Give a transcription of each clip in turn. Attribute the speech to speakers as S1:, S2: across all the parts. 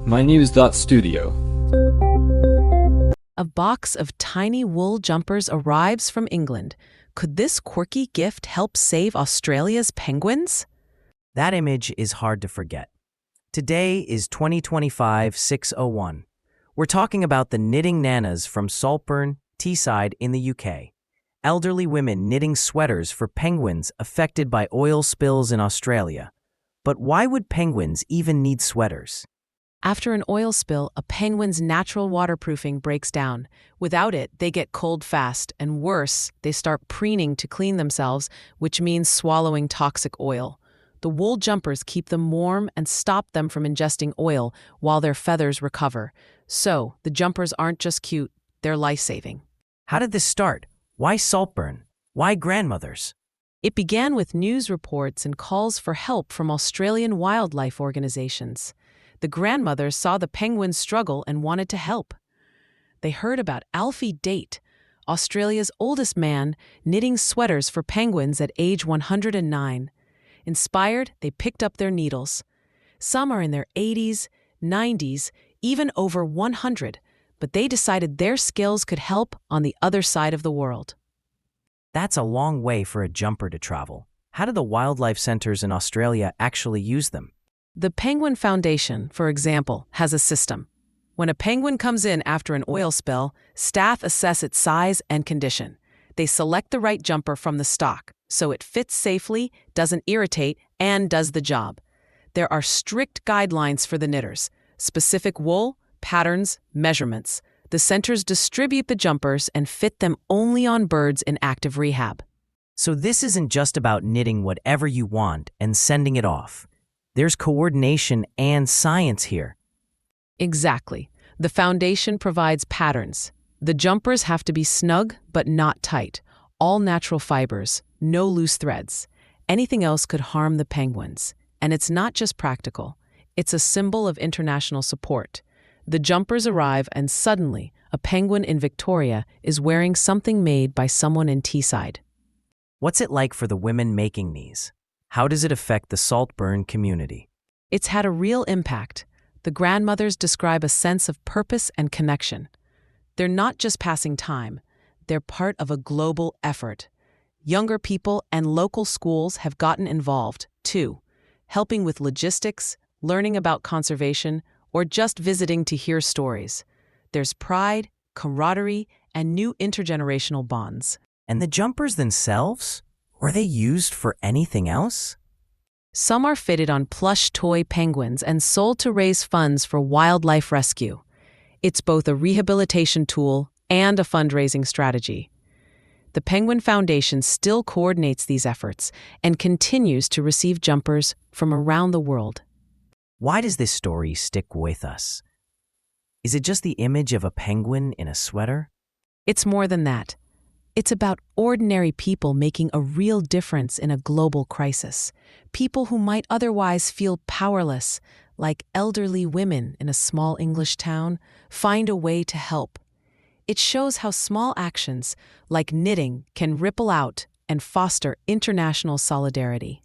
S1: mynews.studio.
S2: A box of tiny wool jumpers arrives from England. Could this quirky gift help save Australia's penguins?
S3: That image is hard to forget. Today is 2025-601. We're talking about the knitting nanas from Saltburn, Teesside in the UK. Elderly women knitting sweaters for penguins affected by oil spills in Australia. But why would penguins even need sweaters?
S2: After an oil spill, a penguin's natural waterproofing breaks down. Without it, they get cold fast, and worse, they start preening to clean themselves, which means swallowing toxic oil. The wool jumpers keep them warm and stop them from ingesting oil while their feathers recover. So, the jumpers aren't just cute, they're life-saving.
S3: How did this start? Why Saltburn? Why grandmothers?
S2: It began with news reports and calls for help from Australian wildlife organizations. The grandmothers saw the penguins struggle and wanted to help. They heard about Alfie Date, Australia's oldest man, knitting sweaters for penguins at age 109. Inspired, they picked up their needles. Some are in their 80s, 90s, even over 100, but they decided their skills could help on the other side of the world.
S3: That's a long way for a jumper to travel. How do the wildlife centers in Australia actually use them?
S2: The Penguin Foundation, for example, has a system. When a penguin comes in after an oil spill, staff assess its size and condition. They select the right jumper from the stock, so it fits safely, doesn't irritate, and does the job. There are strict guidelines for the knitters: specific wool, patterns, measurements. The centers distribute the jumpers and fit them only on birds in active rehab.
S3: So this isn't just about knitting whatever you want and sending it off. There's coordination and science here.
S2: Exactly. The foundation provides patterns. The jumpers have to be snug but not tight. All natural fibers, no loose threads. Anything else could harm the penguins. And it's not just practical. It's a symbol of international support. The jumpers arrive and suddenly, a penguin in Victoria is wearing something made by someone in Teesside.
S3: What's it like for the women making these? How does it affect the Saltburn community?
S2: It's had a real impact. The grandmothers describe a sense of purpose and connection. They're not just passing time. They're part of a global effort. Younger people and local schools have gotten involved, too, helping with logistics, learning about conservation, or just visiting to hear stories. There's pride, camaraderie, and new intergenerational bonds.
S3: And the jumpers themselves? Were they used for anything else?
S2: Some are fitted on plush toy penguins and sold to raise funds for wildlife rescue. It's both a rehabilitation tool and a fundraising strategy. The Penguin Foundation still coordinates these efforts and continues to receive jumpers from around the world.
S3: Why does this story stick with us? Is it just the image of a penguin in a sweater?
S2: It's more than that. It's about ordinary people making a real difference in a global crisis. People who might otherwise feel powerless, like elderly women in a small English town, find a way to help. It shows how small actions, like knitting, can ripple out and foster international solidarity.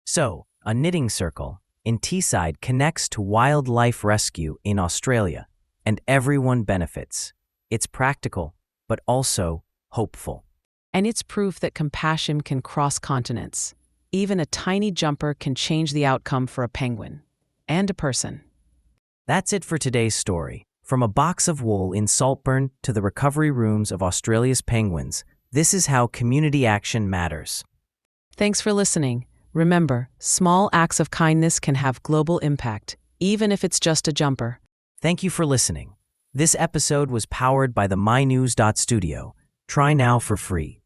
S3: So, a knitting circle in Teesside connects to wildlife rescue in Australia, and everyone benefits. It's practical, but also hopeful.
S2: And it's proof that compassion can cross continents. Even a tiny jumper can change the outcome for a penguin and a person.
S3: That's it for today's story. From a box of wool in Saltburn to the recovery rooms of Australia's penguins, this is how community action matters.
S2: Thanks for listening. Remember, small acts of kindness can have global impact, even if it's just a jumper.
S3: Thank you for listening. This episode was powered by the mynews.studio. Try now for free.